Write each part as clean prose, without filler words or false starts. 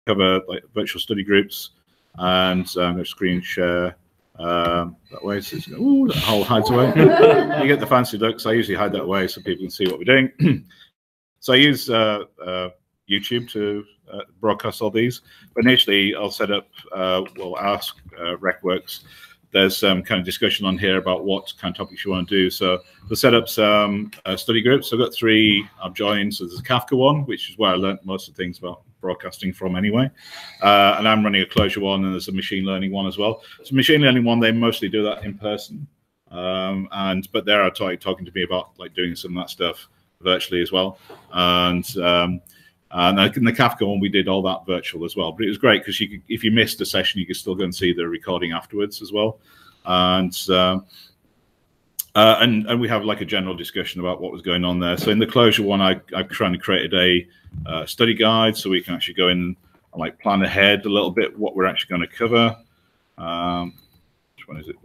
cover like virtual study groups, and I'm going to screen share that way. So it's ooh, that whole hides away. You get the fancy looks. I usually hide that away so people can see what we're doing. So I use YouTube to broadcast all these. But initially, I'll set up, we'll ask RecWorks. There's some kind of discussion on here about what kind of topics you want to do. So we'll set up some study groups. So I've got 3 I've joined. So there's a Kafka one, which is where I learned most of the things about broadcasting from anyway. And I'm running a Clojure one, and there's a machine learning one as well. So machine learning one, they mostly do that in person. But they're talking to me about like doing some of that stuff virtually as well. And in the Kafka one, we did all that virtual as well. But it was great because you could, if you missed a session, you could still go and see the recording afterwards as well. And we have like a general discussion about what was going on there. So in the Clojure one, I kind of created a study guide so we can actually go in and like plan ahead a little bit what we're actually going to cover. Which one is it?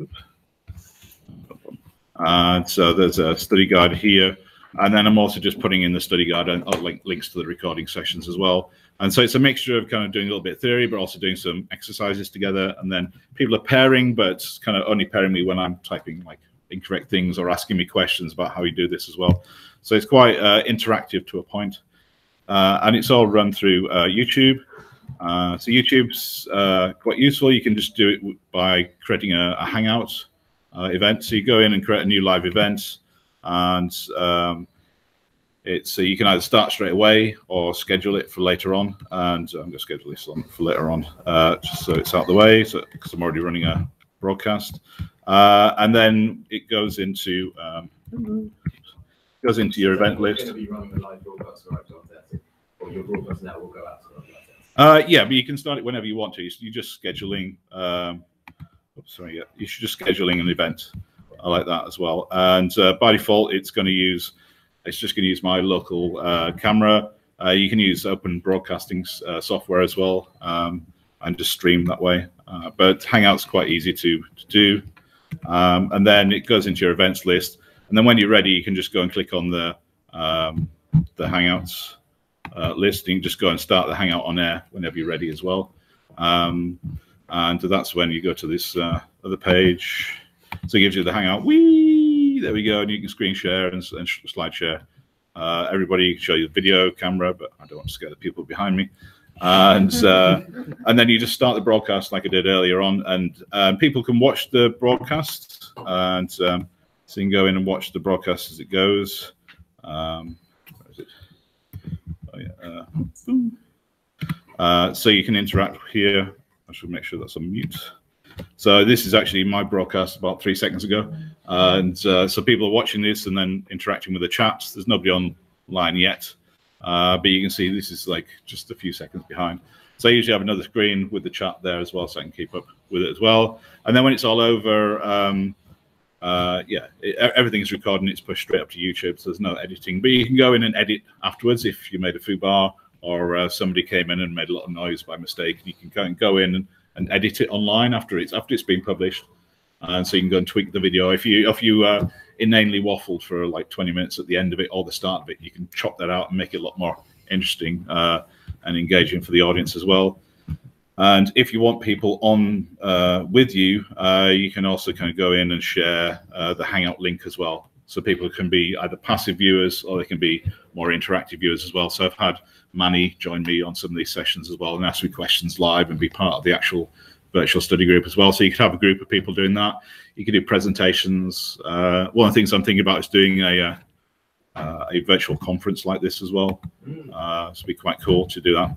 So there's a study guide here. And then I'm also just putting in the study guide and links to the recording sessions as well. And so it's a mixture of kind of doing a little bit of theory, but also doing some exercises together. And then people are pairing, but kind of only pairing me when I'm typing like incorrect things or asking me questions about how you do this as well. So it's quite interactive to a point. And it's all run through YouTube. So YouTube's quite useful. You can just do it by creating a Hangout event. So you go in and create a new live event. And so you can either start straight away or schedule it for later on. And I'm going to schedule this on for later on, just so it's out of the way, so because I'm already running a broadcast. And then it goes into your event list. You're going to be running a live broadcast right after that, or your broadcast now will go out. Yeah, but you can start it whenever you want to. You're just scheduling. You're just scheduling an event. I like that as well. And by default, it's just going to use my local camera. You can use open broadcasting software as well, and just stream that way. But Hangout's quite easy to do. And then it goes into your events list. And then when you're ready, you can just go and click on the Hangouts list. You can just go and start the Hangout on air whenever you're ready as well. And that's when you go to this other page. So it gives you the Hangout. Whee! There we go. And you can screen share and slide share. Everybody can show you the video camera, but I don't want to scare the people behind me. And then you just start the broadcast like I did earlier on, and people can watch the broadcast, and so you can go in and watch the broadcast as it goes. Where is it? Oh yeah. So you can interact here. I should make sure that's on mute. So this is actually my broadcast about 3 seconds ago, and so people are watching this and then interacting with the chats. There's nobody online yet, but you can see this is like just a few seconds behind. So I usually have another screen with the chat there as well, so I can keep up with it as well. And then when it's all over, everything is recorded and it's pushed straight up to YouTube, so there's no editing. But you can go in and edit afterwards if you made a foobar or somebody came in and made a lot of noise by mistake. You can go in and edit it online after it's been published, and so you can go and tweak the video. If you inanely waffled for like 20 minutes at the end of it or the start of it, you can chop that out and make it a lot more interesting and engaging for the audience as well. And if you want people on with you, you can also kind of go in and share the Hangout link as well, so people can be either passive viewers or they can be more interactive viewers as well. So I've had Manny join me on some of these sessions as well and ask me questions live and be part of the actual virtual study group as well. So you could have a group of people doing that. You could do presentations. One of the things I'm thinking about is doing a virtual conference like this as well. So it'd be quite cool to do that.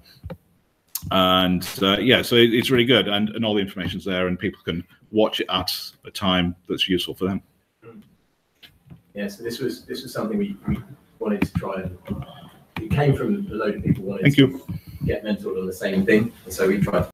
And yeah, so it's really good, and all the information's there, and people can watch it at a time that's useful for them. Yeah, so this was something we wanted to try, and it came from a load of people wanting to get mentored on the same thing, and so we tried to